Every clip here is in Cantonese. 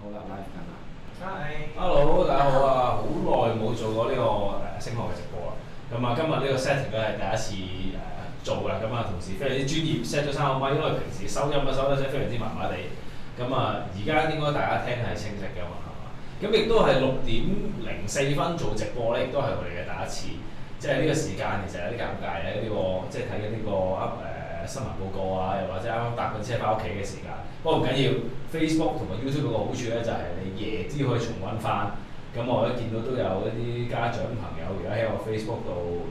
好啦，live 緊啦。Hello，大家好啊！好耐冇做過呢個升學嘅直播啦。咁啊，今日呢個 setting 咧係第一次做啦。咁啊，同時非常之專業 set 咗3個麥，因為平時收音收得真係非常之麻麻地。咁啊，而家應該大家聽係清晰嘅嘛，係嘛？咁亦都係6:04做直播咧，亦都係我哋嘅第一次。即係呢個時間其實有啲尷尬嘅，呢個即係睇緊呢個新聞報告啊，又或者啱啱搭緊車翻屋企嘅時間。不過唔緊要 ，Facebook 同埋 YouTube 嗰個好處咧就係你夜啲可以重溫翻。咁我一見到都有一啲家長朋友而家喺我 Facebook 度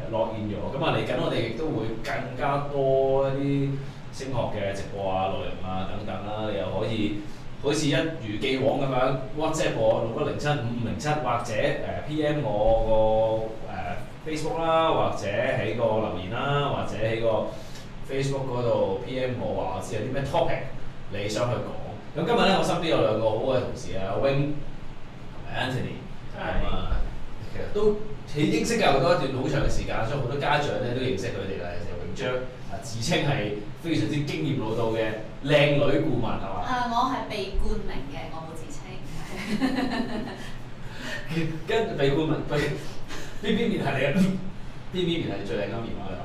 log in 咗。咁啊嚟緊我哋亦都會更加多一啲升學嘅直播啊、內容啊等等啦，你又可以好似一如既往咁樣 WhatsApp 我61075507或者PM 我個Facebook 啦，或者喺個留言啦，或者喺個 Facebook 嗰度 PM 我話我知有啲咩 topic 你想去講。咁今日咧我身邊有兩個好嘅同事啊 ，Wing 同埋 Anthony， 咁啊其實都喺英式教育多一段好長嘅時間，所以好多家長咧都認識佢哋啦。其實榮章自稱係非常之經驗老道嘅靚女顧問係嘛？我係被冠名嘅，我冇自稱。跟住被冠名，邊面係你嘅？邊面係你最靚嘅面啊？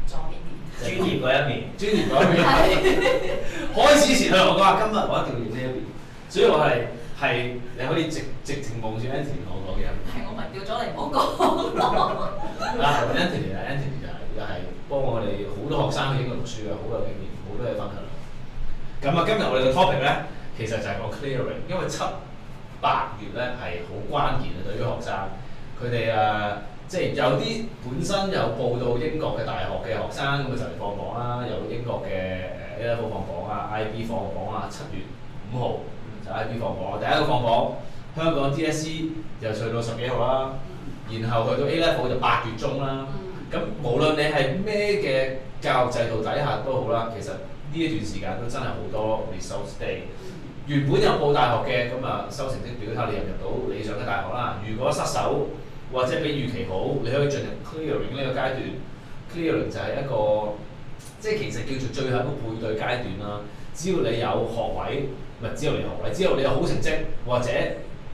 左邊面。專業嗰一面，專業嗰一面。開始前我講話今日我一定要影呢一邊，所以我係你可以直情望住 Anthony 同我講嘅。係我咪掉咗嚟唔好講咯。Anthony 又係幫我哋好多學生去英國讀書嘅，好有經驗，好多嘢分享。咁啊，今日我哋嘅 topic 咧，其實就係講 clearing， 因為7、8月咧係好關鍵嘅對於學生，佢哋即係有啲本身有報到英國嘅大學嘅學生，咁就嚟放榜啦，有英國嘅A-Level 放榜啊 ，IB 放榜啊，7月5號就 IB 放榜，第一個放榜，香港 DSE 就去到10幾號啦，然後去到 A-Level 就8月中啦。咁無論你係咩嘅教育制度底下都好啦，其實呢一段時間都真係好多 results day。原本有報大學嘅，咁啊收成績表睇下你入唔入到理想嘅大學啦。如果失手或者比預期好，你可以進入 clearing 呢個階段。clearing 就係一個即係其實叫做最後一個配對階段啦。只要你有學位，唔係只要你有學位，只要你有好成績或者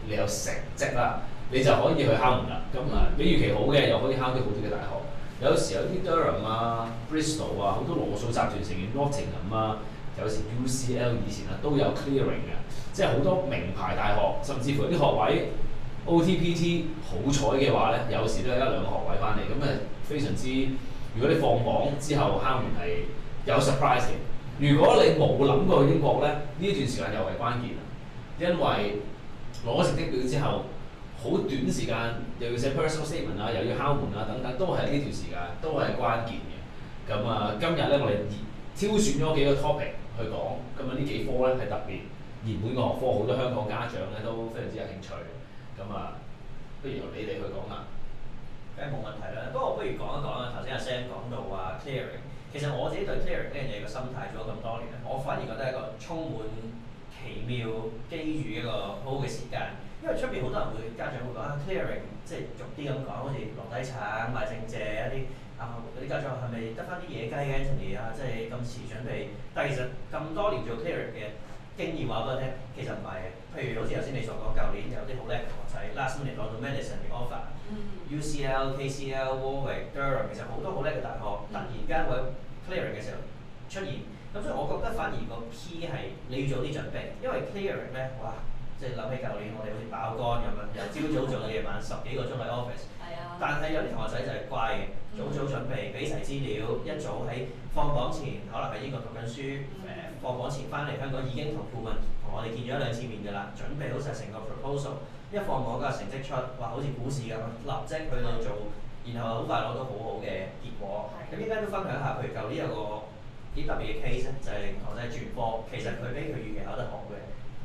你有成績啦，你就可以去敲門啦。咁比預期好嘅又可以敲啲好啲嘅大學。有時有啲 Durham 啊、Bristol 啊，好多羅素集團成員 Nottingham 啊，有時 UCL 以前啊都有 clearing 嘅，即係好多名牌大學，甚至乎有啲學位 OTPT 好彩嘅話咧，有時都有1-2個學位翻嚟，咁非常之。如果你放榜之後敲門係有 surprise 嘅，如果你冇諗過去英國咧，呢一段時間又係關鍵，因為攞成績表之後。好短時間又要寫 personal statement 啊，又要敲門啊，等等，都係呢段時間都係關鍵嘅。咁今日咧我哋挑選咗幾個 topic 去講，咁呢幾科咧係特別熱門嘅學科，好多香港家長咧都非常之有興趣。咁不如由你哋去講下。梗係冇問題啦。不過不如講一講啦。頭先阿 Sam 講到話 clearing， 其實我自己對 clearing 呢樣嘢嘅心態做咗咁多年咧，我反而覺得係一個充滿奇妙機遇一個好好嘅時間。因為出邊好多人會家長會講clearing， 即係俗啲咁講，好似籮底橙賣剩蔗一啲嗰啲家長係咪得翻啲野雞嘅 Anthony 啊？即係咁遲準備，但係其實咁多年做 clearing 嘅經驗話俾我聽，其實唔係嘅。譬如好似頭先你所講，舊年有啲好叻嘅學仔 last minute 攞到 medicine 嘅 offer，UCL、KCL、Warwick、Durham， 其實好多好叻嘅大學突然間喺 clearing 嘅時候出現，咁所以我覺得反而個 key 係你要早啲準備，因為 clearing 咧，哇！即係諗起舊年我哋好似爆肝咁樣，由朝早做到夜晚10幾個鐘喺 office。但係有啲同學仔就係乖嘅，早準備，俾齊資料，一早喺放榜前，可能喺英國讀緊書，放榜前翻嚟香港已經同顧問同我哋見咗1-2次面㗎啦，準備好晒成個 proposal。一放榜嗰個成績出，哇！好似股市咁，立即去到做，然後好快攞到好好嘅結果。咁依家都分享下，譬如舊年有個幾特別嘅 case 咧，就係同學仔轉科，其實佢比佢預期考得好嘅。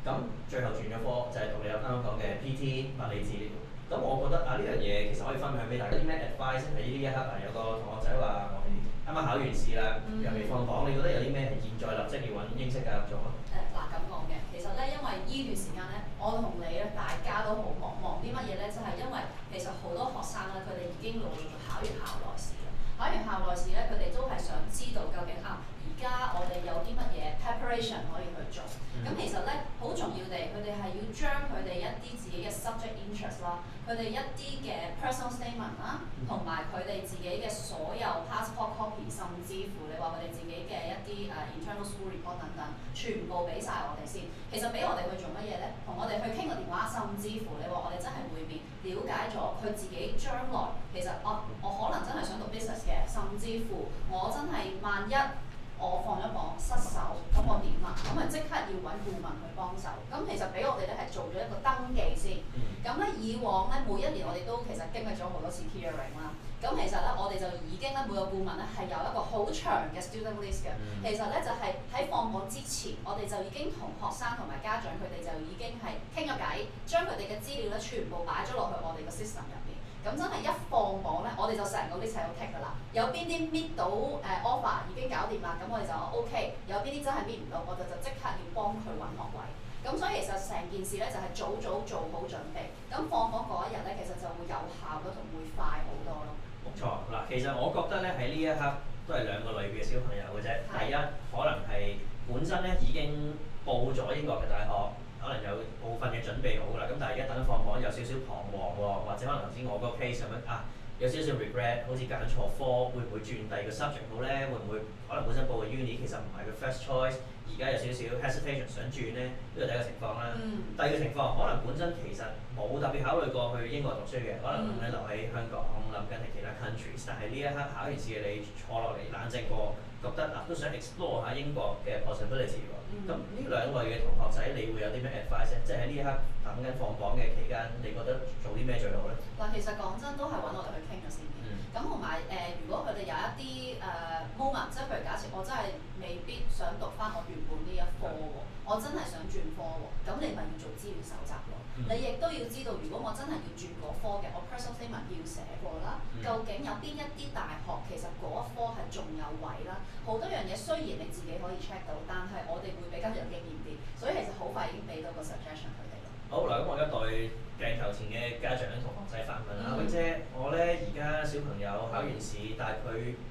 咁最後轉咗科就係同你有啱啱講嘅 PT 物理治療。咁我覺得呢樣嘢其實可以分享俾大家啲咩 advice 喺呢一刻有個同學仔話我哋啱啱考完試啦，又未放榜，你覺得有啲咩係現在立即要揾英式教育做啊？嗱咁講嘅，其實咧因為呢段時間咧，我同你咧大家都好忙啲乜嘢咧？就係因為其實好多學生咧，佢哋已經陸續考完校內試啦。考完校內試咧，佢哋都係想知道究竟而家我哋有啲乜嘢 preparation 可以去做。咁其實咧好重要地，佢哋係一啲嘅 personal statement 啦，同埋佢哋自己嘅所有 passport copy， 甚至乎你話佢哋自己嘅一啲internal school report 等等，全部俾晒我哋先。其實俾我哋去做乜嘢咧？同我哋去傾個電話，甚至乎你話我哋真係會面，了解咗佢自己將來其實我可能真係想讀 business 嘅，甚至乎我真係萬一我放咗榜失手，咁我點啊？咁咪即刻要揾顧問去幫手。咁其實俾我哋咧係做咗一個登記先。咁咧以往咧每一年我哋都其實經歷咗好多次 hearing 啦。咁其實咧我哋就已經咧每個顧問咧係有一個好長嘅 student list 嘅。其實咧就係喺放榜之前，我哋就已經同學生同埋家長佢哋就已經係傾咗偈，將佢哋嘅資料咧全部擺咗落去我哋個 system 入面。咁真係一放榜咧，我哋就成個 list 喺度 tick 㗎啦。有邊啲搣到offer 已經搞掂啦，咁我哋就 OK。有邊啲真係搣唔到，我哋就即刻要幫佢揾學位。咁所以其實成件事咧就係早早做好準備。咁放榜嗰一日咧，其實就會有效率同會快好多咯。冇錯，嗱，其實我覺得咧喺呢一刻都係兩個類別嘅小朋友嘅啫。第一可能係本身咧已經報咗英國嘅大學。可能有部分嘅準備好啦，咁但係而家等放榜有少少彷徨喎，或者可能頭先我嗰個 case 咁樣有少少 regret， 好似揀錯科，會唔會轉第二個 subject 好咧？會唔會可能本身報嘅 uni 其實唔係個 first choice， 而家有少少 hesitation 想轉咧？呢個第一個情況啦。第二個情況可能本身其實冇特別考慮過去英國讀書嘅，可能諗緊留喺香港，諗緊係其他 countries， 但係呢一刻考完試嘅你坐落嚟冷靜過，覺得都想 explore 下英國嘅 possibility 喎。咁呢兩類嘅同學仔，你會有啲咩 advice 咧？即係喺呢一刻等緊放榜嘅期間，你覺得做啲咩最好咧？嗱，其實講真都係揾我哋去傾咗先嘅。咁同埋如果佢哋有一啲moment， 即係譬如假設我真係未必想讀翻我原本呢一科喎，我真係想轉科喎，咁你咪要做資料搜集咯。你亦都要知道，如果我真係要轉嗰科嘅，我 personal statement 要寫過啦。究竟有邊一啲大學其實嗰一科係仲有位啦？好多樣嘢雖然你自己可以 check 到，但係我哋會比較有經驗啲，所以其實好快已經俾到個 suggestion 佢哋咯。好嗱，咁我而家對鏡頭前嘅家長同學仔發問啦，永姐，我咧而家小朋友考完試，但係佢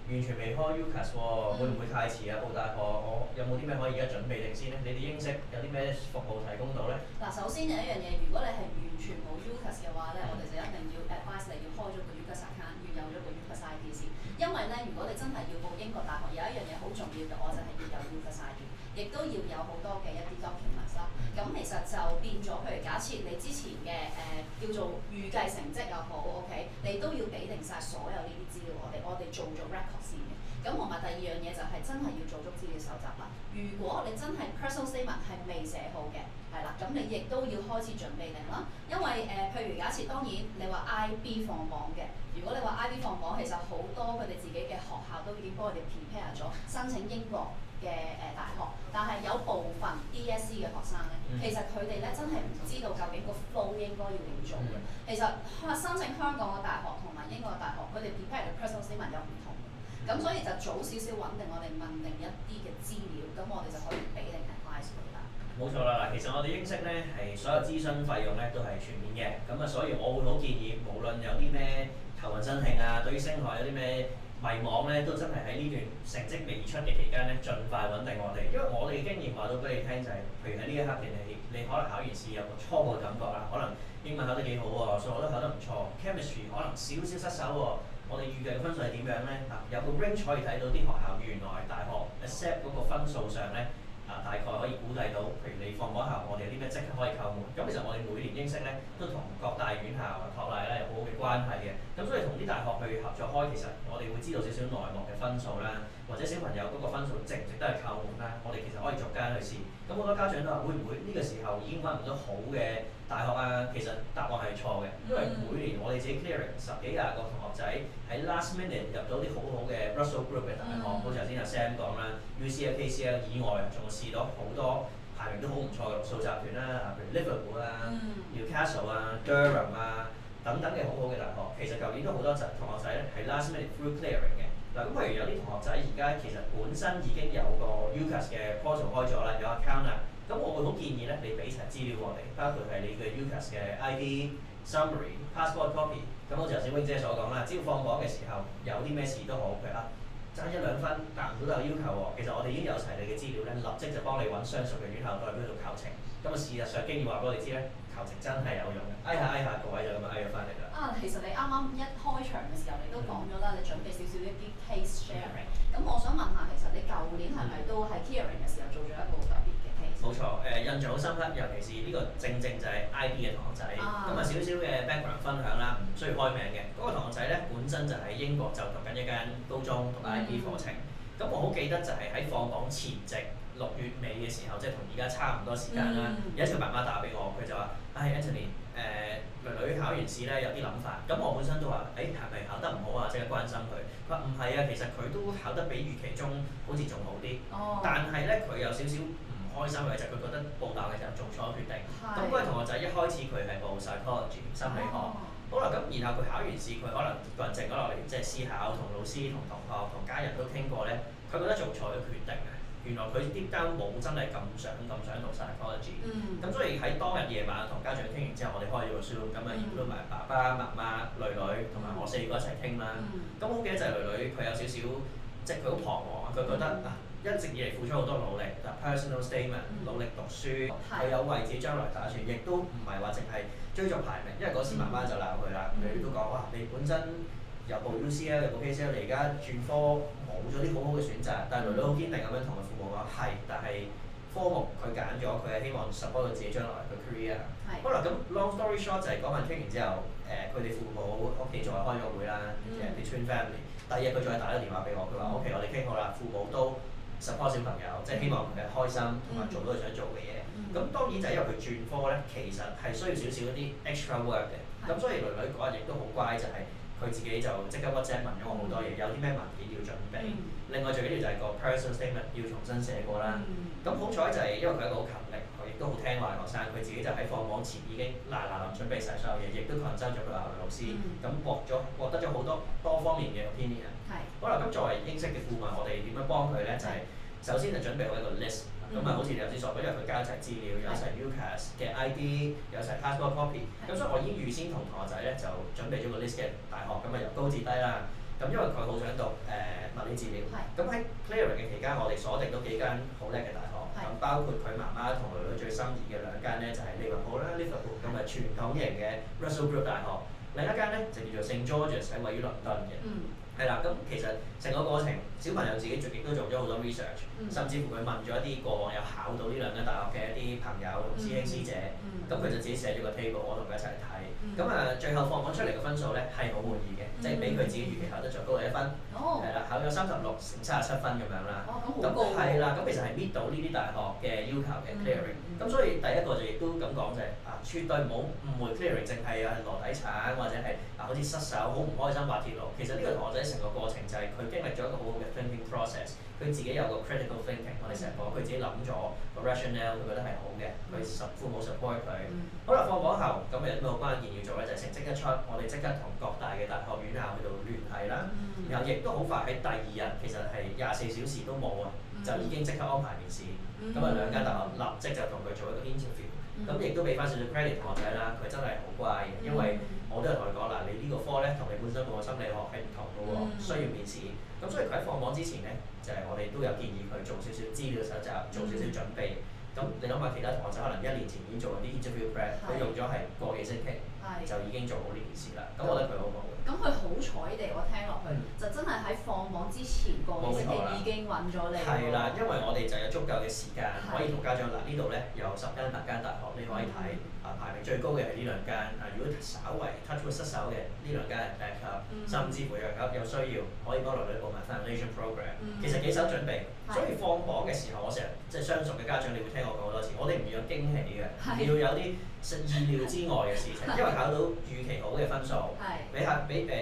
完全未開 UCAS 喎，會唔會太遲啊？報大學我有冇啲咩可以而家準備定先咧？你哋英式有啲咩服務提供到咧？嗱，首先有一樣嘢，如果你係完全冇 UCAS 嘅話咧，我哋就一定要 advise 你要開咗個 UCAS account，要有咗個 UCAS ID 先。因為咧，如果你真係要報英國大學，有一樣嘢好重要嘅，我就係要有 UCAS ID，亦都要有好多嘅一啲 documents 啦。咁其實就變咗，譬如假設你之前嘅叫做預計成績又好 OK， 你都要俾定晒所有呢啲資料我哋做咗 record 先嘅。咁同埋第二樣嘢就係真係要做足資料搜集啦。如果你真係 personal statement 係未寫好嘅，係啦，咁你亦都要開始準備定啦。因為譬如假設當然你話 IB 放榜嘅，如果你話 IB 放榜，其實好多佢哋自己嘅學校都已經幫佢哋 prepare 咗申請英國嘅大學，但係有部分 DSE 嘅學生咧，其實佢哋咧真係唔知道究竟個 flow 應該要點做嘅。其實申請香港嘅大學同埋英國嘅大學，佢哋 prepare 嘅 personal statement 有唔同。咁所以就早少少揾定我哋問定一啲嘅資料，咁我哋就可以俾定 advice 佢啦。冇錯啦，嗱，其實我哋英式咧係所有諮詢費用咧都係全面嘅，咁啊，所以我會好建議，無論有啲咩頭暈身㷫啊，對於升學有啲咩迷惘咧，都真係喺呢段成績未出嘅期間咧，盡快揾定我哋，因為我哋嘅經驗話到俾你聽就係，譬如喺呢一刻你可能考完試有個初步嘅感覺啦，可能英文考得幾好喎，數學都考得唔錯 ，chemistry 可能少少失手喎。我哋預計嘅分數係點樣咧？有個 range 可以睇到啲學校原來大學 accept 嗰個分數上咧，大概可以估計到，譬如你放榜後，我哋有啲咩即刻可以扣滿。咁其實我哋每年英式咧都同各大院校托賴咧有好好嘅關係嘅。咁所以同啲大學去合作開，其實我哋會知道少少內幕嘅分數啦，或者小朋友嗰個分數值唔值得去扣滿啦。我哋其實可以逐間去試。咁好多家長都話會唔會呢個時候已經揾唔到好嘅大學啊？其實答案係錯嘅，因為每年我哋自己 clearing 10幾20個同學仔喺 last minute 入到啲好好嘅 Russell Group 嘅大學，好似頭先阿 Sam 講啦 ，UCL、KCL 以外，仲試到好多排名都好唔錯嘅數集團啦，譬如 Liverpool 啊、Newcastle 啊、Durham 啊等等嘅好好嘅大學。其實舊年都好多同學仔咧係 last minute through clearing 嘅。嗱，咁譬如有啲同學仔而家其實本身已經有個 UCAS 嘅 portal 開咗啦，有 account 啦。咁我會好建議咧，你俾齊資料我哋，包括係你嘅 UCAS 嘅 ID、summary、passport copy。咁好似頭先 Wing 姐所講啦，只要放榜嘅時候有啲咩事都好，譬如爭1、2分達唔到有要求喎，其實我哋已經有齊你嘅資料咧，立即就幫你揾相熟嘅院校代表去做求情。咁啊，事實上經驗話俾我哋知咧，求情真係有用嘅，挨下個位就咁樣挨咗翻嚟啦。其實你啱啱一開場嘅時候，你都講咗啦，你準備少少一啲 case sharing。咁我想問下，其實你舊年係咪都喺 Clearing 嘅時候做咗一個特別嘅 case？冇錯，印象好深刻，尤其是呢個正就係 IB 嘅同學仔。咁少少嘅 background 分享啦，唔需要開名嘅。嗰個同學仔咧本身就喺英國就讀緊一間高中讀 IB 課程。咁我好記得就係喺放榜前夕6月尾嘅時候，即係同而家差唔多時間啦。有一次媽媽打俾我，佢就話：Anthony，女考完試咧有啲諗法。咁我本身都話：係咪考得唔好啊？即刻關心佢。佢話唔係啊，其實佢都考得比預期中好似仲好啲。但係咧佢有少少唔開心嘅就係佢覺得報大嘅時候做錯決定。咁嗰位同學仔一開始佢係報 psychology 心理學。好啦，咁然後佢考完試，佢可能個人靜咗落嚟，即係思考，同老師、同同學、同家人都傾過咧，佢覺得做錯咗決定啊！原來佢啲單冇真係咁想讀 psychology。咁所以喺當日夜晚同家長傾完之後，我哋開咗個 Zoom，咁啊 include 埋爸爸媽媽、女同埋我4個一齊傾啦。咁好記得就係女佢有少少，即係佢好彷徨啊！佢覺得一直以嚟付出好多努力，personal statement，努力讀書，佢有為自己將來打算，亦都唔係話淨係追逐排名，因為嗰時媽媽就鬧佢啦，佢都講哇，你本身又報 UCL 又報 KCL，你而家轉科冇咗啲好好嘅選擇，但係女好堅定咁樣同佢父母講係，但係科目佢揀咗，佢係希望 support 到自己將來嘅 career。好啦，咁 long story short 就係嗰晚傾完之後，佢哋父母屋企仲係開咗會啦，between family。第二日佢再打咗電話俾我，佢話 OK， 我哋傾好啦，父母都 support 小朋友，即係希望佢開心同埋做到佢想做嘅嘢。咁當然就係因為佢轉科咧，其實係需要少少一啲 extra work 嘅。咁所以女嗰日亦都好乖，就係佢自己就即刻 WhatsApp 問咗我好多嘢，有啲咩文件要準備。另外最緊要就係個 personal statement 要重新寫過啦。咁好彩就係因為佢係一個好勤力，佢亦都好聽話嘅學生，佢自己就喺放榜前已經嗱準備晒所有嘢，亦都 consult 咗佢校老師，咁獲得咗好多方面嘅 opinion。好啦，咁作為英式嘅顧問，我哋點樣幫佢咧？就係首先就準備好一個 list。咁好似你頭先所講，因為佢交齊資料，有齊 UCAS 嘅 ID，有齊 passport copy。咁所以我已經預先同學仔咧就準備咗個 list 嘅大學，咁由高至低啦。咁因為佢好想讀物理治療。咁喺 clearing 嘅期間，我哋鎖定咗幾間好叻嘅大學。咁包括佢媽媽同女最心儀嘅2間咧，就係利物浦啦 Liverpool， 咁傳統型嘅 Russell Group 大學。另一間咧就叫做 St George's 喺位於倫敦嘅。係啦，咁其實成個過程，小朋友自己亦都做咗好多 research，甚至乎佢問咗一啲過往有考到呢2間大學嘅一啲朋友同師兄師姐，咁佢就自己寫咗個 table， 我同佢一齊睇。咁最後放榜出嚟嘅分數咧係好滿意嘅，即係比佢自己預期考得再高1分。係啦，考咗36乘37分咁樣啦。咁係啦，咁其實係 meet 到呢啲大學嘅要求嘅 clearing。咁所以第一個就亦都咁講就係絕對唔好誤會 clearing 淨係籮底橙或者係好似失手好唔開心滑鐵盧。其實呢個同學仔成個過程就係佢經歷咗一個好好嘅 thinking process， 佢自己有個 critical thinking， 我哋成日講佢自己諗咗個 rationale， 佢覺得係好嘅，佢父母 support 佢。好啦，放榜後咁有啲咩好關鍵要做咧？就係成績一出，我哋即刻同各大嘅大學院校去到聯繫啦。然後亦都好快喺第2日，其實係24小時都冇啊，就已經即刻安排面試。咁2間大學立即就同佢做一個 interview。咁亦都俾翻少少 credit 同學仔啦，佢真係好乖嘅，因為我都係同佢講嗱，你呢個科咧同你本身個心理學係唔同嘅喎，需要面試。咁所以佢喺放榜之前咧，就係我哋都有建議佢做少少資料搜集，做少少準備。咁你諗下其他同學仔可能1年前已經做緊啲 interview prep， 佢用咗係個幾星期就已經做好呢件事啦。咁我覺得佢好好嘅。咁佢好彩地，我聽落去就真係喺放榜之前個幾星期已經揾咗你。係啦，因為我哋就有足夠嘅時間可以同家長嗱，呢度咧有10間8間大學你可以睇，排名最高嘅係呢2間。如果稍為 touch wood 失手嘅呢2間係 backup，甚至乎有需要可以幫女報埋 foundation program。其實幾手準備，所以放榜嘅時候，我成日即係相熟嘅家長，你會聽我講好多次，我哋唔要有驚喜嘅，要有啲意料之外嘅事情，因為考到預期好嘅分數，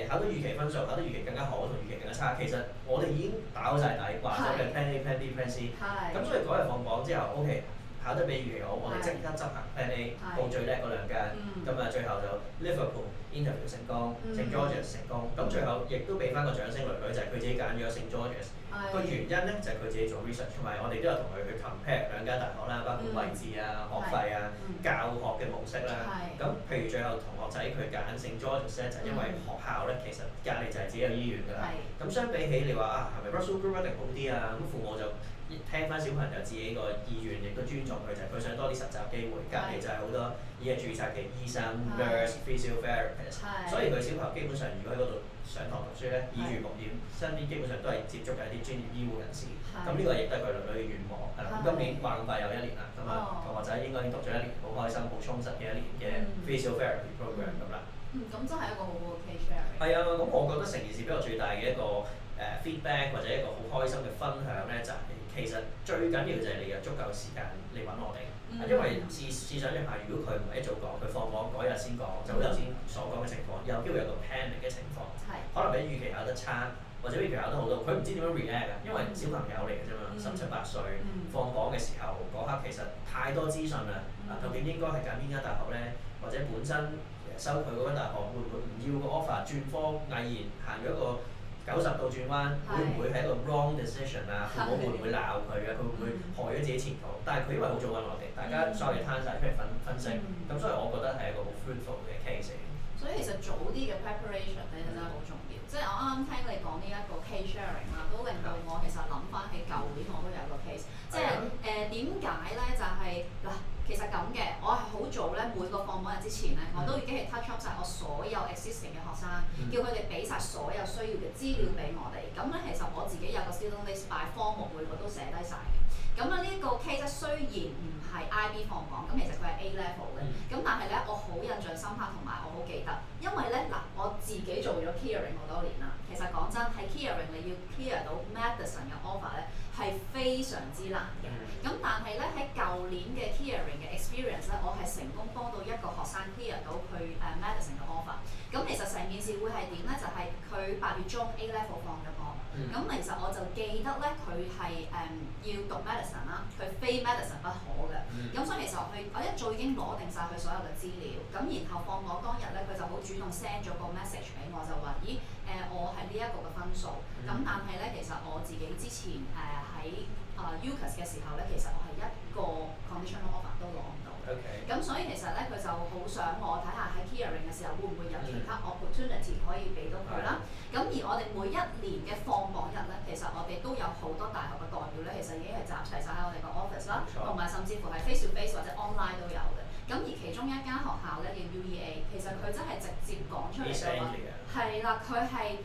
考到預期分數，考到預期更加好同預期更加差，其實我哋已經打好晒底，掛咗嘅 plan A、plan B、plan C。咁所以嗰日放榜之後 ，OK。考得比預期好，我哋即刻執行 plan A， 報最叻嗰2間，咁最後就 Liverpool interview 成功，St George's 成功，咁最後亦都俾翻個掌聲女，就係佢自己揀咗St George's。個原因咧就係佢自己做 research， 同埋我哋都有同佢去 compare 2間大學啦，包括位置啊、學費啊、教學嘅模式啦。咁譬如最後同學仔佢揀St George's咧，就因為學校咧其實隔離就係自己有醫院㗎啦。咁相比起你話係咪 Russell Group 一定好啲啊？咁父母就聽翻小朋友自己個意願，亦都尊重佢，就係佢想多啲實習機會。隔離就係好多已經註冊嘅醫生、nurse、physiotherapist，所以佢小朋友基本上如果喺嗰度上堂讀書咧，耳濡目染，身邊基本上都係接觸緊一啲專業醫護人士。咁呢個亦都係佢女嘅願望。係啦，今年話咁快又1年啦，咁啊同學仔應該已經讀咗1年，好開心、好充實嘅1年嘅 physiotherapy program 咁啦。咁真係一個好好嘅 case sharing。係啊，咁我覺得成件事俾我最大嘅一個feedback 或者一個好開心嘅分享咧，就係、其實最緊要就係你有足夠時間嚟揾我哋。因為試想一下，如果佢唔係一早講，佢放榜嗰日先講，就好頭先所講嘅情況，有機會有個 panic 嘅情況，可能比預期考得差，或者比預期考得好到，佢唔知點樣 react 啊，因為小朋友嚟嘅啫嘛，17、8歲，放榜嘅時候嗰刻其實太多資訊啦，究竟應該係揀邊間大學咧，或者本身收佢嗰間大學會唔會唔要個 offer 轉科，毅然行咗一個90度轉彎，會唔會係一個 wrong decision 啊？父母會唔會鬧佢啊？佢會唔會害咗自己前途？但係佢因為好早揾我哋，大家所有嘢攤晒出嚟分析，咁所以我覺得係一個好 fruitful 嘅 case。所以其實早啲嘅 preparation 咧真係好重要。即係我啱啱聽你講呢一個 case sharing 啦，都令到我其實諗翻起舊年我都有個 case。即係點解咧？就係嗱。其實咁嘅，我係好早咧，每個放榜日之前咧，我都已經係 touch up 晒我所有 existing 嘅學生，叫佢哋俾晒所有需要嘅資料俾我哋。咁咧，其實我自己有個 student list by 科目，每個都寫低晒嘅。咁啊，呢個 case 雖然唔係 IB 放榜，咁其實佢係 A level 嘅。咁但係咧，我好印象深刻，同埋我好記得，因為咧嗱，我自己做咗 clearing 好多年啦。其實講真，喺 clearing 你要 clear 到 medicine 嘅 offer 咧，係非常之難嘅。咁但係咧喺舊年嘅 clearing 嘅 experience 咧，我係成功幫到一個學生 clear 到佢medicine 嘅 offer。咁其實成件事會係點咧？就係佢8月中 A level 放咗榜。咁其實我就記得咧，佢係要讀 medicine 啦，佢非 medicine 不可嘅。咁所以其實我一早已經攞定晒佢所有嘅資料。咁然後放榜當日咧，佢就好主動 send 咗個 message 俾我，就話：咦我係呢一個嘅分數。咁但係咧，其實我自己之前喺UCAS 嘅時候咧，其實我係一個 conditional offer 都攞唔到。咁所以其實咧，佢就好想我睇下喺 clearing 嘅時候會唔會有其他 opportunity 可以俾到佢啦。咁而我哋每一年嘅放榜日咧，其實我哋都有好多大學嘅代表咧，其實已經係集齊晒喺我哋個 office 啦，同埋甚至乎係 face to face 或者 online 都有嘅。咁而其中一間學校咧叫 UEA， 其實佢真係直接講出嚟嘅話，係啦，佢係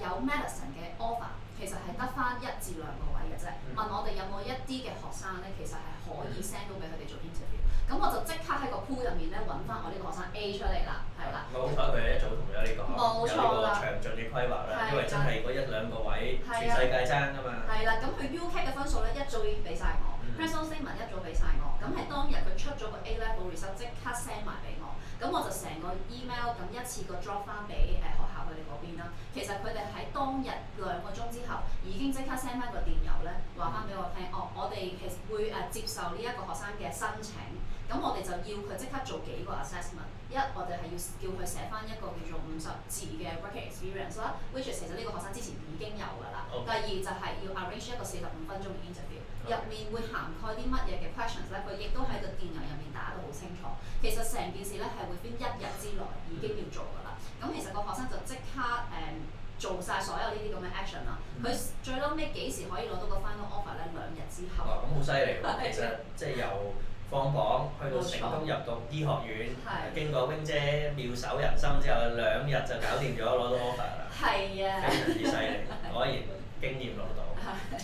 有 medicine 嘅 offer。其實係得翻1至2個位嘅啫。問我哋有冇一啲嘅學生咧，其實係可以 send 到俾佢哋做 interview。咁我就即刻喺個 pool 入面咧揾翻我呢個學生 A 出嚟啦，係啦。好彩佢一早同咗你講，冇錯啦，有呢個詳盡嘅規劃啦，因為真係嗰1、2個位全世界爭㗎嘛。係啦，咁佢 UK 嘅分數咧一早已經俾晒我，personal statement 一早俾晒我。咁係當日佢出咗個 A level result 即刻 send 埋俾我。咁我就成個 email 咁一次過 drop 翻俾學校佢哋嗰邊啦。其實佢哋喺當日2個鐘之後已經即刻 send 翻個電郵咧，話翻俾我聽，我哋其實會接受呢一個學生嘅申請。咁我哋就要佢即刻做幾個 assessment。我哋係要叫佢寫翻一個叫做50字嘅 working experience 啦，which is 其實呢個學生之前已經有㗎啦。第二就係要 arrange 一個45分鐘嘅 interview，入面會涵蓋啲乜嘢嘅 questions 咧，佢亦都喺個電郵入面打得好清楚。其實成件事咧係會邊1日之內已經要做㗎啦。咁其實個學生就即刻做晒所有呢啲咁嘅 action 啦。佢最撈尾幾時可以攞到個 final offer 咧？2日之後。哇！咁好犀利喎，其實即係由放榜去到成功入讀醫學院，經過 wing 姐妙手仁心之後，2日就搞掂咗攞到 offer 啦。係啊，非常之犀利，果然經驗老道。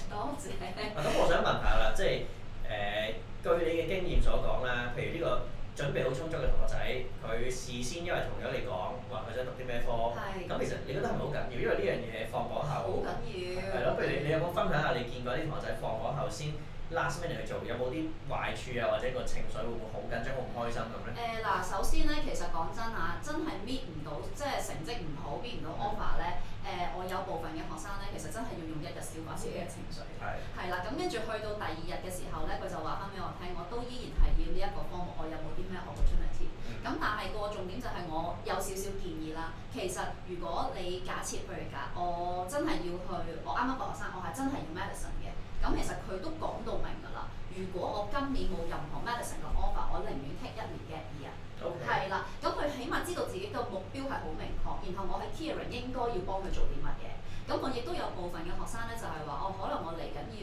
多謝。咁我想問下啦，即係據你嘅經驗所講啦，譬如呢個準備好充足嘅同學仔，佢事先因為同咗你講話佢想讀啲咩科，咁其實你覺得係咪好緊要？因為呢樣嘢放榜後好緊要。係咯，譬如你有冇分享下你見過啲同學仔放榜後先last minute 去做，有冇啲壞處啊？或者個情緒會唔會好緊張、好唔開心咁咧？首先咧，其實講真啊，真係搣唔到，即係成績唔好，搣唔到 offer 咧。我有部分嘅學生咧，其實真係要用1日消化自己嘅情緒。係啦，咁跟住去到第2日嘅時候咧，佢就話翻俾我聽，我都依然係要呢一個科目，我有冇啲咩 opportunity？咁但係個重點就係我有少少建議啦。其實如果你假設譬如我真係要去，我啱啱個學生，我係真係要 medicine 嘅。咁其實佢都講到明㗎啦。如果我今年冇任何 medicine 嘅 offer，我寧願 take 1年嘅2日。係啦，咁佢起碼知道自己嘅目標係好明確，然後我喺 clearing 應該要幫佢做啲乜嘢。咁我亦都有部分嘅學生咧，就係話可能我嚟緊要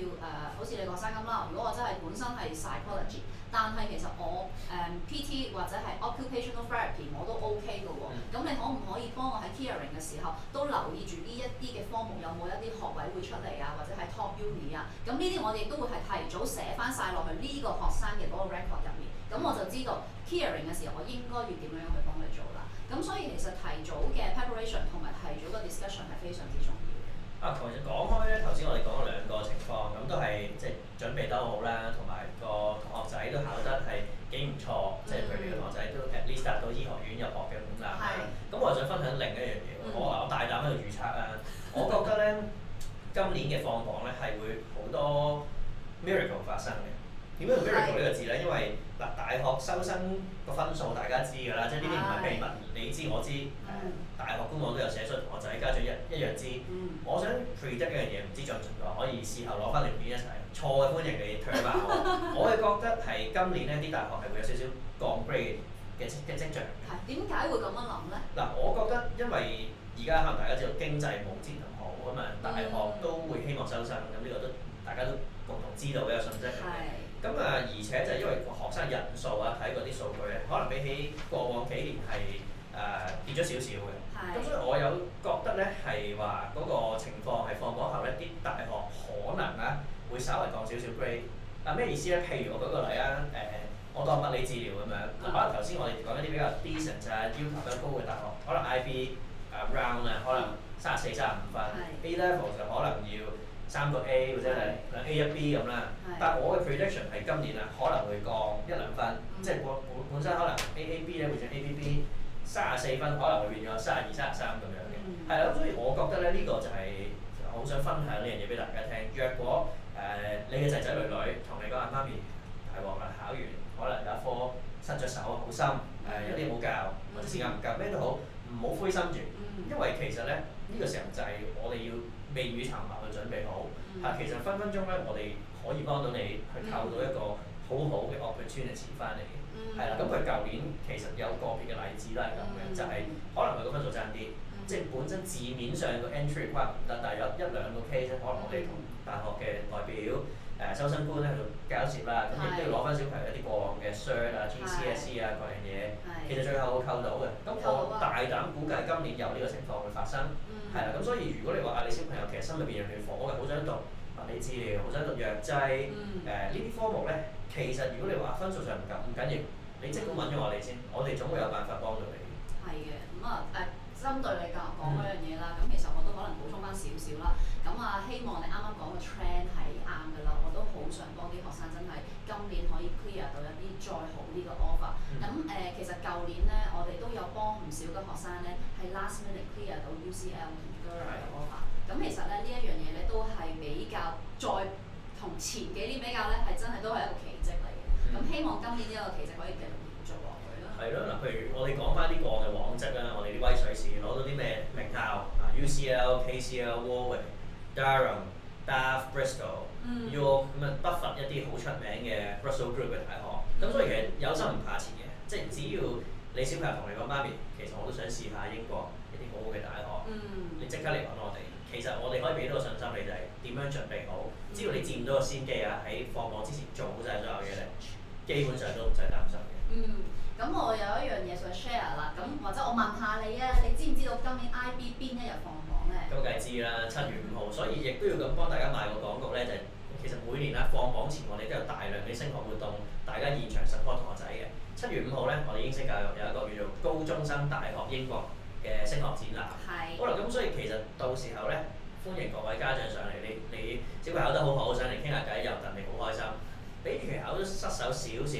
好似你學生咁啦。如果我真係本身係 psychology，但係其實我PT 或者係 occupational therapy 我都 OK 嘅喎。咁你可唔可以幫我喺 clearing 嘅時候都留意住呢一啲嘅科目有冇一啲學位會出嚟啊，或者係 top uni 啊？咁呢啲我哋亦都會係提早寫翻晒落去呢個學生嘅嗰個 record 入面。咁我就知道 clearing 嘅時候我應該要點樣去幫佢做啦。咁所以其實提早嘅 preparation 同埋提早嘅 discussion 係非常之重要。其實講開咧，頭先我哋講咗兩個情況，咁都係即係準備得好啦，同埋個同學仔都考得係幾唔錯，即係譬如你個同學仔都 at least 達到醫學院入學嘅門檻啦。咁我就想分享另一樣嘢，我大膽喺度預測啊，我覺得咧今年嘅放榜咧係會好多 miracle 發生嘅。點解用 miracle 呢個字咧？因為大學收生個分數大家知㗎啦，即係呢啲唔係秘密，你知我知。大學官網都有寫出，同學仔家長一樣知。我想 predict 一樣嘢，唔知準唔準確，可以事後攞翻條片一齊。錯嘅歡迎你退爆我。我係覺得係今年呢啲大學係會有少少降 grade 嘅跡象。係點解會咁樣諗咧？嗱，我覺得因為而家可能大家知道經濟冇之前咁好啊嘛，大學都會希望收生，咁呢個都大家都共同知道嘅一個訊息嚟嘅。咁而且就係因為學生人數啊，睇嗰啲數據咧，可能比起過往幾年係跌咗少少嘅。咁所以我有覺得咧係話嗰個情況係放榜後咧，啲大學可能會稍微降少少 grade。咩意思咧？譬如我舉個例啊，我當物理治療咁樣，可能頭先我哋講一啲比較 decent 就係要求比較高嘅大學，可能 IB round 啊，可能34、35分 ，A level 就可能要3個 A 或者兩 A 1 B 咁啦。但我嘅 prediction 係今年可能會降1、2分，即係本身可能 AAB 咧會轉 ABB。34分可能會變咗32、33咁樣嘅，係啦，咁所以我覺得咧呢個就係好想分享呢樣嘢俾大家聽。若果你嘅仔仔女女同你講話媽咪大鑊啦，考完可能有一科失咗手，好深，有啲冇教或者時間唔夠，咩都好，唔好灰心住，因為其實咧呢個時候就係我哋要未雨綢繆去準備好。其實分分鐘咧我哋可以幫到你去扣到一個好好嘅 opportunity 翻嚟嘅。係啦，咁佢舊年其實有個別嘅例子都係咁嘅，就係可能佢個分數爭啲，即係本身字面上個 entry requirement 唔得，但係有1、2個 case 可能我哋同大學嘅代表收生官咧去到交涉啦，咁亦都要攞翻小朋友一啲過往嘅 cert 啊、GCSE 啊各樣嘢，其實最後會扣到嘅。咁我大膽估計今年有呢個情況會發生，係啦，咁所以如果你話你小朋友其實心裏邊有團火嘅，好想讀物理治療，好想讀藥劑，呢啲科目咧，其實如果你話分數上唔緊要。你即管揾咗我哋先，我哋總會有辦法幫到你。係嘅，咁針對你講嗰樣嘢啦，咁其實我都可能補充翻少少啦。咁希望你啱啱講嘅 trend 係啱㗎啦，我都好想幫啲學生真係今年可以 clear 到一啲再好啲嘅 offer。咁其實舊年咧，我哋都有幫唔少嘅學生咧係 last minute clear 到 UCL 同 Durham 嘅 offer。咁其實咧呢一樣嘢咧都係比較再同前幾年比較咧，係真係都係一個奇蹟嚟嘅。咁希望今年呢個奇蹟可以繼續延續落去咯。係咯，嗱，譬如我哋講翻啲過往嘅往績啦，我哋啲威水士攞到啲咩名校UCL、KCL、Warwick、Durham、Bath、Bristol、York 咁不乏一啲好出名嘅 Russell Group 嘅大學。咁所以其實有心唔怕遲嘅，即係只要你小朋友同你講媽咪，其實我都想試下英國一啲好好嘅大學，你即刻嚟揾我哋。其實我哋可以俾到個信心你，就係點樣準備好。只要你佔到個先機喺放榜之前做好晒所有嘢咧，基本上都唔使擔心嘅。咁我有一樣嘢想 share 啦，咁或者我問下你啊，你知唔知道今年 IB 邊一日放榜咧？咁梗係知啦，7月5號，所以亦都要咁幫大家賣個廣告咧，就係其實每年放榜前我哋都有大量嘅升學活動，大家現場 support 同學仔嘅。7月5號咧，我哋英式教育有一個叫做高中生大學英國嘅升學展覽。好啦，咁所以其實到時候咧，歡迎各位家長上嚟，你小朋友考得好好，上嚟傾下偈，又戥你好開心。比預期考得失手少少，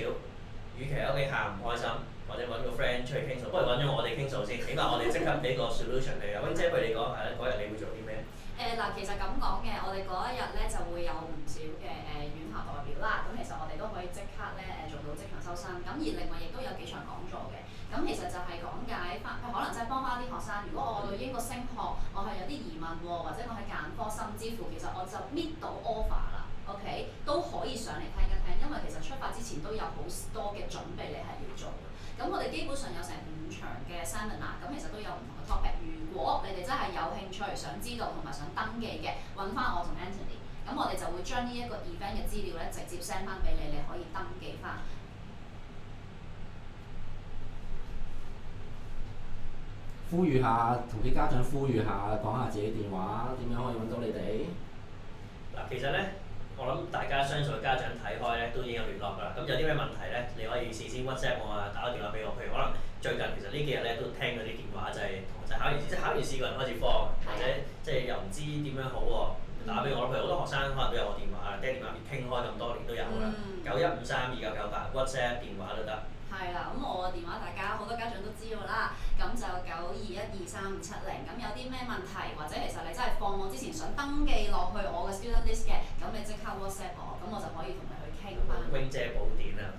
與其喺屋企喊唔開心，或者揾個 friend 出嚟傾訴，不如揾咗我哋傾訴先，起碼我哋即刻俾個 solution 你啊。溫姐，不如你講下咧，嗰日你會做啲咩？其實咁講嘅，我哋嗰一日咧就會有唔少嘅院校代表啦。咁其實我哋都可以即刻咧做到即場收生。咁而另外亦都有幾場講座嘅。咁其實就係講解翻，可能即係幫翻啲學生。如果我對英國升學，我係有啲疑問喎，或者我係揀科，甚至乎其實我就搣到 offer 啦。OK， 都可以上嚟聽一聽，因為其實出發之前都有好多嘅準備你係要做嘅。咁我哋基本上有成5場嘅 seminar，咁其實都有唔同嘅 topic。如果你哋真係有興趣，想知道同埋想登記嘅，揾翻我同 Anthony， 咁我哋就會將呢一個 event 嘅資料咧直接 send 翻俾你，你可以登記翻。呼籲下，同啲家長呼籲下，講下自己電話點樣可以揾到你哋。嗱，其實咧，我諗大家相信家長睇開咧都已經有聯絡㗎啦。咁有啲咩問題咧，你可以事先 WhatsApp 我啊，打個電話俾我。譬如可能最近其實呢幾日咧都聽嗰啲電話就係同就考完試，即係考完試個人開始慌，或者即係又唔知點樣好喎，打俾我。譬如好多學生可能都有我電話，爹哋媽咪傾開咁多年都有㗎啦。91532998 WhatsApp 電話都得。係啦，咁我嘅電話大家好多家長都知道啦，咁就921235570。咁有啲咩問題，或者其實你真係放我之前想登記落去我嘅 student list 嘅，咁你即刻 WhatsApp 我，咁我就可以同你去傾翻。Wing 姐寶典啊！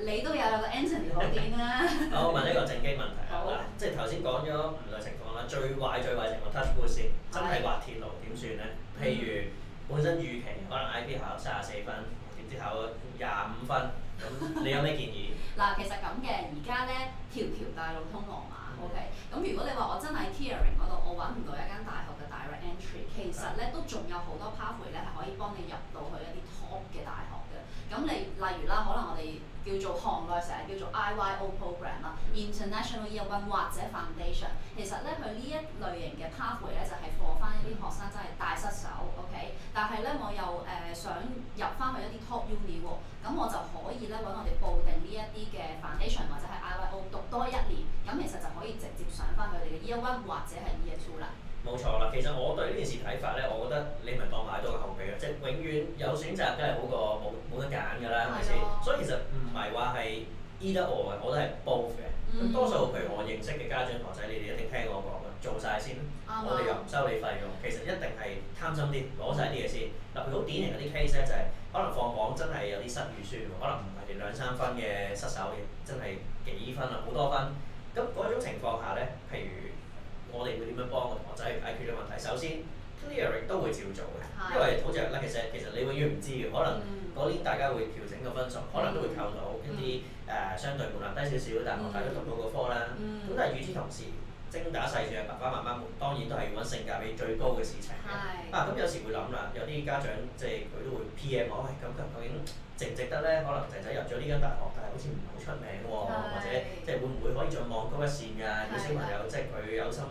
你都有個 Anthony 寶典啦。好，問一個正經問題啊！嗱，即係頭先講咗唔同情況啦，最壞情況 touch wood 先，真係滑鐵盧點算咧？譬如本身預期可能 IB 考34分，點知考25分，咁你有咩建議？嗱，其實咁嘅，而家咧條條大路通羅馬 ，OK。咁如果你話我真係 Clearing 嗰度，我揾唔到一間大學嘅 direct entry， 其實咧都仲有好多 pathway 咧係可以幫你入到去一啲 top 嘅大學嘅。咁你例如啦，可能我哋叫做行內成日叫做 IYO program 啦 ，International Year One 或者 Foundation， 其實咧佢呢一類型嘅 pathway 咧就係 for 翻一啲學生真係大失手 ，OK。但係咧我又想入翻去一啲 top uni 喎，咁我就可以咧揾我哋報定呢一啲嘅 Foundation 或者係 IYO 讀多1年，咁其實就可以直接上翻佢哋嘅 Year One 或者係 Year Two 啦。冇錯啦，其實我對呢件事睇法咧，我覺得你咪當買多個後備咯，即係永遠有選擇，梗係好過冇得揀㗎啦，係咪先？所以其實唔係話係 either or 嘅，我都係 both 嘅。咁多數譬如我認識嘅家長同學仔，你哋一定聽我講嘅，做晒先，我哋又唔收你費用，其實一定係貪心啲，攞晒啲嘢先。嗱，譬如好典型嗰啲 case 咧，就係可能放榜真係有啲失預算，可能唔係2-3分嘅失手，真係幾分啊，好多分。咁嗰種情況下咧，譬如我哋會點樣幫個同學仔解決啲問題？首先 clearing 都會照做嘅，因為好似嗱，其實你永遠唔知嘅，可能嗰年大家會調整個分數，可能都會扣到一啲相對門檻低少少，但係大家讀到個科啦。咁但係與此同時，精打細算嘅爸爸媽媽們當然都係要揾性價比最高嘅事情嘅。咁有時會諗啦，有啲家長即係佢都會 PM 我，喂，咁究竟值唔值得咧？可能仔仔入咗呢間大學，但係好似唔係好出名喎，或者即係會唔會可以再望高一線㗎？啲小朋友即係佢有心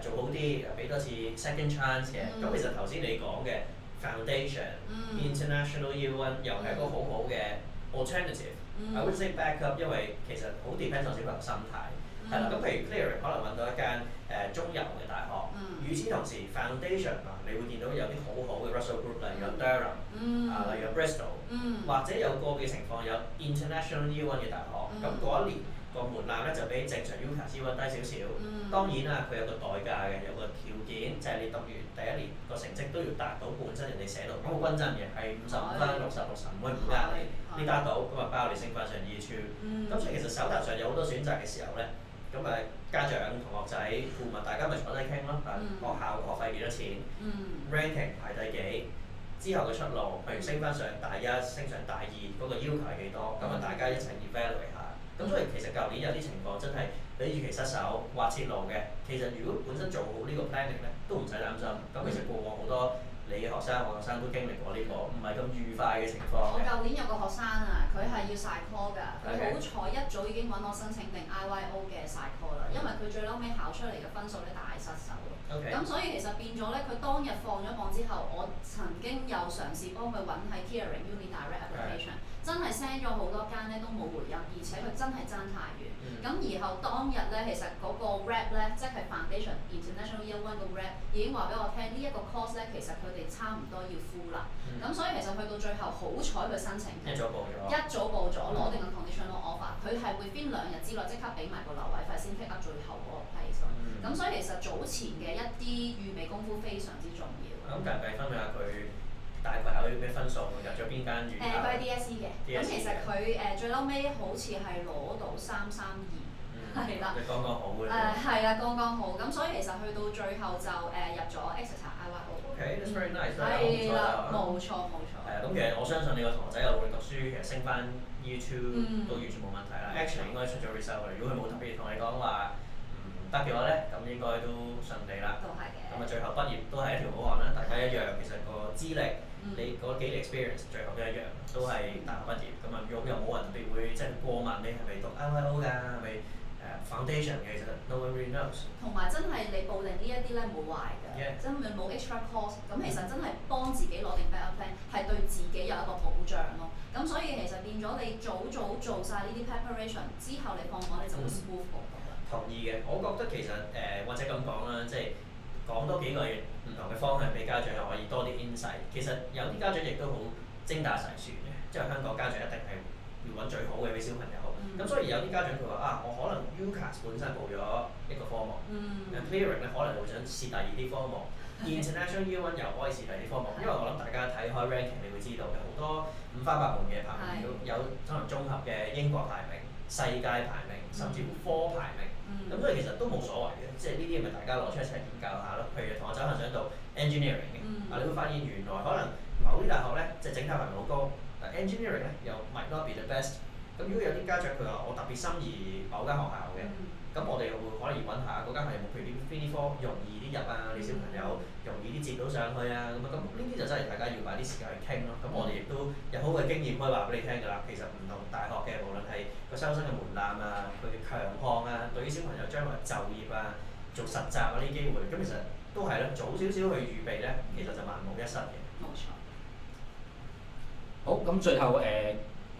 做好啲，俾多次 second chance 嘅。咁其實頭先你講嘅 foundation、international year one 又係一個好好嘅 alternative。I would say backup， 因為其實好 depends on 小朋友心態。係啦，咁譬如 Clearing 可能揾到一間中游嘅大學，與此同時 Foundation 你會見到有啲好好嘅 Russell Group，例如有 Durham，例如有 Bristol，或者有個別情況有 International Year One 嘅大學，咁嗰一年個門檻咧就比正常 UCAS Year One 低少少。當然啦，佢有個代價嘅，有個條件就係你讀完第一年個成績都要達到本身人哋寫到好均真嘅，係55分、60、65，唔會唔呃你，你達到咁啊包你升翻上 Year Two。咁所以其實手頭上有好多選擇嘅時候咧。咁家長、同學仔、父母大家咪坐低傾咯。學校學費幾多錢？ranking 排第幾？之後嘅出路，譬如升翻上大一、升上大二，嗰個要求係幾多？咁大家一齊 evaluate 下。咁所以其實舊年有啲情況真係比預期失手、滑鐵盧嘅。其實如果本身做好呢個 planning 咧，都唔使擔心。咁其實過往好多你嘅學生、我學生都經歷過呢個唔係咁愉快嘅情況。我舊年有個學生啊，佢係要晒 call 㗎，佢好彩一早已經揾我申請定 IYO 嘅晒 call 啦，因為佢最嬲尾考出嚟嘅分數咧大失手。咁所以其實變咗咧，佢當日放咗榜之後，我曾經有嘗試幫佢揾喺 Clearing Uni Direct Application，真係 send 咗好多間咧都冇回音，而且佢真係爭太遠。咁然後當日咧，其實嗰個 rep 咧，即係 Foundation International Year One 個 rep 已經話俾我聽，呢一個 course 咧其實佢哋差唔多要 full 啦。咁所以其實去到最後，好彩佢申請一早報咗，攞定個 conditional offer，佢係會邊2日之內即刻俾埋個留位費先 pick up 最後嗰個 place。咁所以其實早前嘅一啲預備功夫非常之重要。咁計唔計分享下佢大概考啲咩分數？入咗邊間院校？佢係 DSE 嘅。咁其實佢最嬲尾好似係攞到332，係啦。你剛剛好嘅。係啦，剛剛好。咁所以其實去到最後就入咗 Exeter IYO。Okay，that's very nice。係啦，冇錯。咁其實我相信你個同學仔又會讀書，其實升翻 Year Two 都完全冇問題啦。Actually 應該出咗 result 嘅，如果佢冇特別同你講話唔得嘅話咧，咁應該都順利啦。都係嘅。最後畢業都係一條好漢啦，大家一樣，其實個資歷。你嗰幾年 experience 最後都一樣，都係大學畢業咁啊，又冇人特別會即係過問你係咪讀 IYO 㗎，係咪foundation 嘅，其實 no one really knows。同埋真係你報定呢一啲咧冇壞㗎，真係冇 extra cost，咁其實真係幫自己攞定 backup plan，係對自己有一個保障咯。咁所以其實變咗你早做晒呢啲 preparation 之後，你放榜你就會 smooth 過啦。同意嘅，我覺得其實或者咁講啦，即係。講多幾個唔同嘅方向俾家長又可以多啲 insight。其實有啲家長亦都好精打細算嘅，即係香港家長一定係要揾最好嘅俾小朋友。咁、所以有啲家長佢話啊，我可能 UCAS 本身報咗一個科目，Clearing 咧可能會想試第二啲科目，International Year One 又可以試第二啲科目。因為我諗大家睇開 ranking，你會知道嘅好多五花八門嘅排名，有可能綜合嘅英國排名、世界排名，甚至乎科排名。咁所以其實都冇所謂嘅，即係呢啲咪大家攞出嚟一齊研究下咯。譬如同學仔可能想讀 engineering 嘅，你會發現原來可能某啲大學咧即係整體排名好高，但 engineering 咧又 might not be the best。咁如果有啲家長佢話我特別心儀某間學校嘅，咁我哋會可以揾下嗰間係有冇譬如邊啲科容易啲入啊，你小朋友容易啲接到上去啊，咁呢啲就真係大家要擺啲時間去傾咯。咁我哋亦都有好嘅經驗可以話俾你聽㗎啦。其實唔同大學嘅無論係個收生嘅門檻啊，佢嘅強項啊，對於小朋友將來就業啊、做實習啊呢啲機會，咁其實都係咧，早少少去預備咧，其實就萬無一失嘅。冇錯。好，咁最後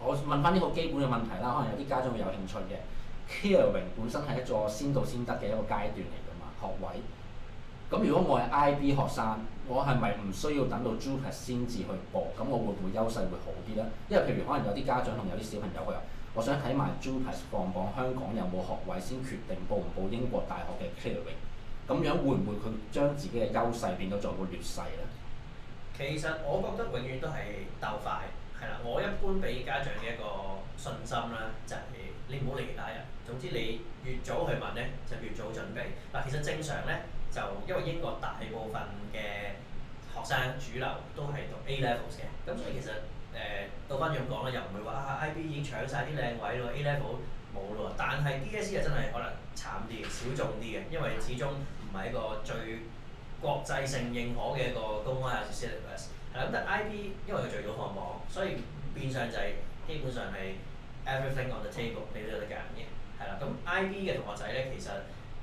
我問翻啲好基本嘅問題啦，可能有啲家長會有興趣嘅。Clearing 本身係一座先到先得嘅一個階段嚟㗎嘛，學位。咁如果我係 IB 學生，我係咪唔需要等到 JUPAS 先至去報？咁我會唔會優勢會好啲咧？因為譬如可能有啲家長同有啲小朋友佢話，我想睇埋 JUPAS 放榜，香港有冇學位先決定報唔報英國大學嘅 Clearing。咁樣會唔會佢將自己嘅優勢變咗做個劣勢咧？其實我覺得永遠都係鬥快。係啦，我一般俾家長嘅一個信心啦，就係你唔好理其他人。總之你越早去問咧，就越早準備。嗱，其實正常咧，就因為英國大部分嘅學生主流都係讀 A levels 嘅，咁所以其實倒翻咁講啦，又唔會話IB 已經搶晒啲靚位咯 ，A level 冇咯。但係 DSE 係真係可能慘啲，小眾啲嘅，因為始終唔係一個最國際性認可嘅一個公開考試 syllabus。係啦，咁但係 IB 因為佢最早放榜，所以變相就係基本上係 everything on the table，你都有得揀嘅。係啦，咁 IB 嘅同學仔咧，其實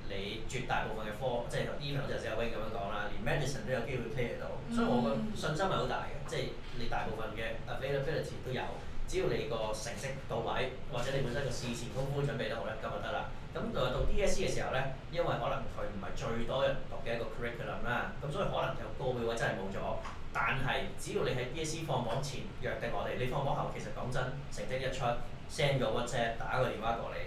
你絕大部分嘅科，即係 even 好似頭先阿 Wing 咁樣講啦，連 medicine 都有機會 clear 到，所以我個信心係好大嘅，即係你大部分嘅 availability 都有，只要你個成績到位，或者你本身個事前功夫準備得好咧，咁就得啦。咁到 DSE 嘅時候咧，因為可能佢唔係最多人讀嘅一個 curriculum 啦，咁所以可能有個別位真係冇咗。但係只要你喺 DSE 放榜前約定我哋，你放榜後其實講真，成績一出 send 個 WhatsApp 打個電話過嚟，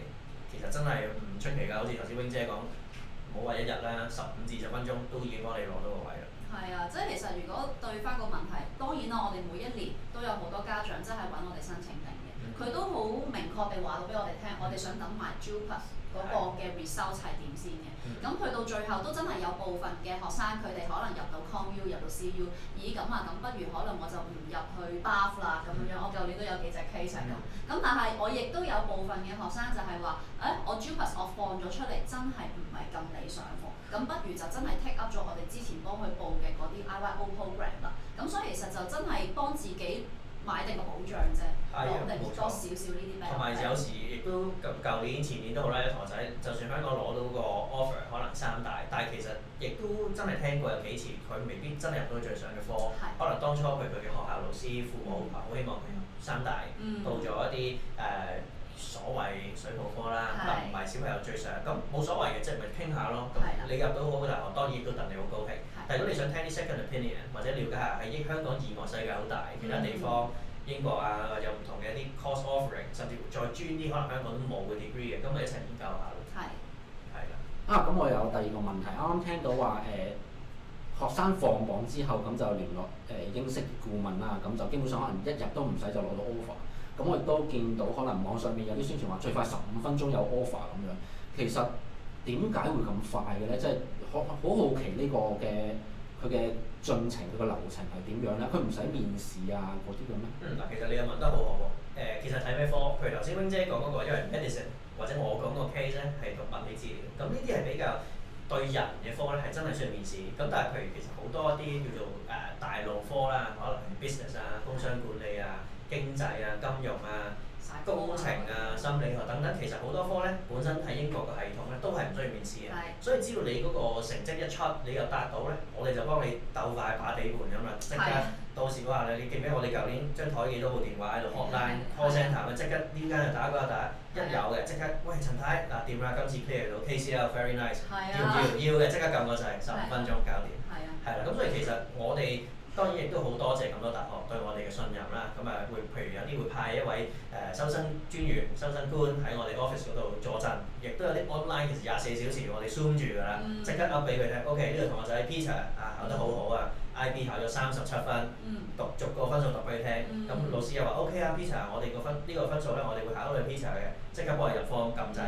其實真係唔出奇㗎。好似頭先 Wing 姐講，唔好話一日啦，15至20分鐘都已經幫你攞到個位啦。係啊，即係其實如果對翻個問題，當然啦，我哋每一年都有好多家長真係揾我哋申請定嘅，佢都好明確地話到俾我哋聽，我哋想等埋 JUPAS 嗰個嘅 result 係點先嘅。咁去到最後都真係有部分嘅學生，佢哋可能入到 ConU 入到 CU， 咦咁啊，咁不如可能我就唔入去 Bath 啦咁樣。我舊年都有幾隻 case 係咁。咁但係我亦都有部分嘅學生就係話，我 JUPAS 我放咗出嚟真係唔係咁理想喎，咁不如就真係 take up 咗我哋之前幫佢報嘅嗰啲 IYO program 啦。咁所以其實就真係幫自己買定個保障啫，攞定多少少呢啲咩？同埋有時亦都舊年前年都好啦，同學仔就算香港攞到個 offer 可能3大，但係其實亦都真係聽過有幾次佢未必真係入到最想嘅科，可能當初佢嘅學校老師、父母好希望佢入3大，到咗一啲所謂水泡科啦，但唔係小朋友最想，咁冇所謂嘅，即係咪傾下咯。咁你入到好嘅大學，當然亦都戥你好高興。但如果你想聽啲 second opinion 或者了解下喺香港以外世界好大，其他地方英國啊有唔同嘅一啲 course offering， 甚至乎再專啲可能香港都冇嘅 degree 嘅，咁咪一齊研究下咯。係啦。咁我有第二個問題，啱啱聽到話學生放榜之後咁就聯絡英式顧問啦，咁就基本上可能一日都唔使就攞到 offer。咁我亦都見到可能網上面有啲宣傳話最快15分鐘有 offer 咁樣，其實點解會咁快嘅咧？即係好好奇呢個嘅佢嘅進程，佢個流程係點樣咧？佢唔使面試啊嗰啲嘅咩？嗱，其實你又問得好好喎。其實睇咩科？譬如頭先 Wing 姐講嗰個，因為 medicine 或者我講個 case 咧係讀物理治療，咁呢啲係比較對人嘅科咧係真係需要面試。咁但係譬如其實好多一啲叫做大路科啦，可能 business 啊、工商管理啊、經濟啊、金融啊、工程啊、心理學等等，其實好多科咧本身喺英國嘅系統咧都係唔需要面試嘅。所以只要你嗰個成績一出，你又達到咧，我哋就幫你鬥快把地盤咁啦，即刻到時話你記唔記得我哋舊年張台幾多部電話喺度 hotline call centre 即刻呢間就打嗰個打，一有嘅即刻喂陳太嗱掂啦，今次 clear 到 KCL very nice，要嘅即刻撳個掣，15分鐘搞掂。係啦，咁所以其實我哋當然亦都好多謝咁多大學對我哋嘅信任啦。咁會譬如有啲會派一位收生專員、收生官喺我哋 office 嗰度坐鎮，亦都有啲 online 其實24小時我哋 zoom 住㗎啦，即刻 up 俾佢聽。OK 呢個同學仔 Peter 考得好好啊，IB 考咗37分，逐個分數讀俾佢聽。咁老師又話 OK 啊 Peter，我哋個分呢個分數咧，我哋會考到你 Peter 嘅，即刻幫你入科撳掣，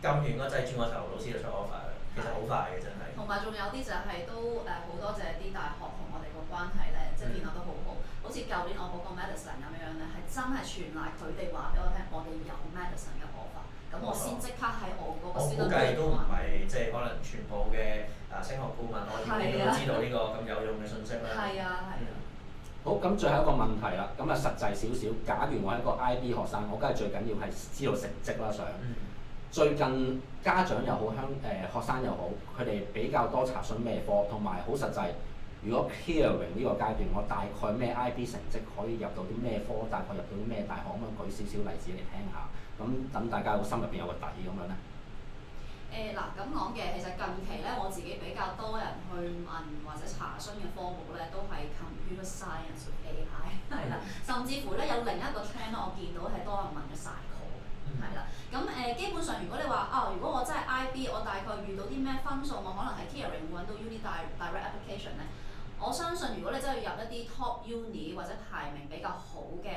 撳完個掣轉個頭，老師就出 offer 啦。其實好快嘅真係。同埋仲有啲就係都好多謝啲大學同我哋個關係咧，即係聯絡得好好。好似舊年我嗰個 medicine 咁樣咧，係真係傳賴佢哋話俾我聽，我哋有 medicine 嘅 offer，咁我先即刻喺我嗰個 student 估計都唔係即係可能全部嘅升學顧問可以都知道呢個咁有用嘅信息啦。係啊。好，咁最後一個問題啦，咁實際少少。假如我係一個 IB 學生，我梗係最緊要係知道成績啦，想。最近家長又好，學生又好，佢哋比較多查詢咩科，同埋好實際。如果 clearing 呢個階段，我大概咩 IB 成績可以入到啲咩科，大概入到啲咩大學，咁樣舉少少例子嚟聽下，咁等大家個心入邊有個底咁樣咧。咁講嘅，其實近期咧我自己比較多人去問或者查詢嘅科目咧，都係 computer science AI 係啦，甚至乎咧有另一個 trend 我見到係多人問嘅 psycho。係啦，咁基本上如果你話如果我真係 IB，我大概遇到啲咩分數，我可能喺 clearing 會揾到 uni direct application 咧。我相信如果你真係要入一啲 top uni 或者排名比較好嘅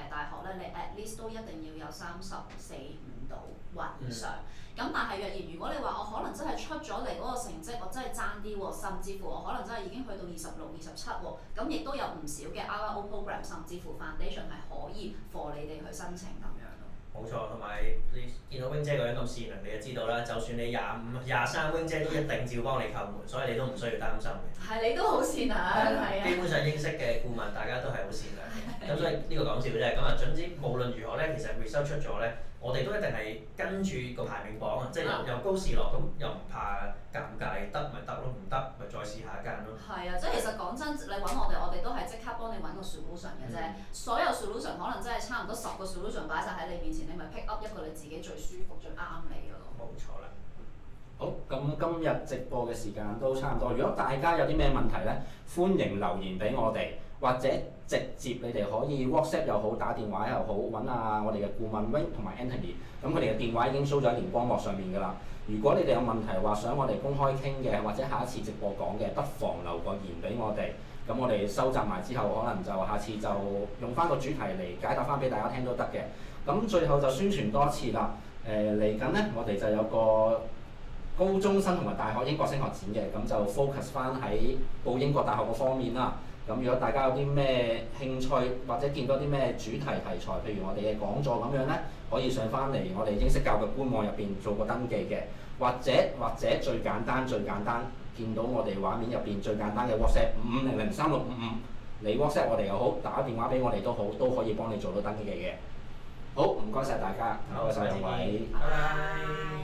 大學咧，你 at least 都一定要有34.5度或以上。咁但係若然如果你話我可能真係出咗嚟嗰個成績，我真係爭啲喎，甚至乎我可能真係已經去到26、27喎，咁亦都有唔少嘅 RO program， 甚至乎 foundation 係可以 for 你哋去申請咁樣。冇錯，同埋你見到 wing 姐個樣咁善良，你就知道啦。就算你25、23 wing 姐都一定照幫你叩門，所以你都唔需要擔心嘅。係，你都好善良，係啊。基本上英式嘅顧問，大家都係好善良嘅。咁所以呢個講笑啫。咁總之無論如何咧，其實 result 出咗咧，我哋都一定係跟住個排名榜啊，即係由高試落，咁又唔怕尷尬，得咪得咯，唔得咪再試下一間咯。係啊，即係其實講真，你揾我哋都係即刻幫你揾個 solution 嘅啫。所有 solution 可能真係差唔多10個 solution 擺晒喺你面前，你咪 pick up 一個你自己最舒服、最啱你嘅咯。冇錯啦。好，咁今日直播嘅時間都差唔多。如果大家有啲咩問題咧，歡迎留言俾我哋，或者直接你哋可以 WhatsApp 又好，打電話又好，揾下我哋嘅顧問 Wing 同埋 Anthony。咁佢哋嘅電話已經 show 咗喺螢光幕上面㗎啦。如果你哋有問題話想我哋公開傾嘅，或者下一次直播講嘅，不妨留個言俾我哋。咁我哋收集埋之後，可能就下次就用翻個主題嚟解答翻俾大家聽都得嘅。咁最後就宣傳多次啦。嚟緊咧，我哋就有個高中生同埋大學英國升學展嘅，咁就 focus 翻喺報英國大學個方面啦。咁如果大家有啲咩興趣或者見到啲咩主題題材，譬如我哋嘅講座咁樣咧，可以上翻嚟我哋英式教育官網入邊做個登記嘅，或者最簡單見到我哋畫面入邊最簡單嘅 WhatsApp 55003655，你 WhatsApp 我哋又好，打電話俾我哋都好，都可以幫你做到登記嘅。好，唔該晒大家，唔該晒兩位。拜拜。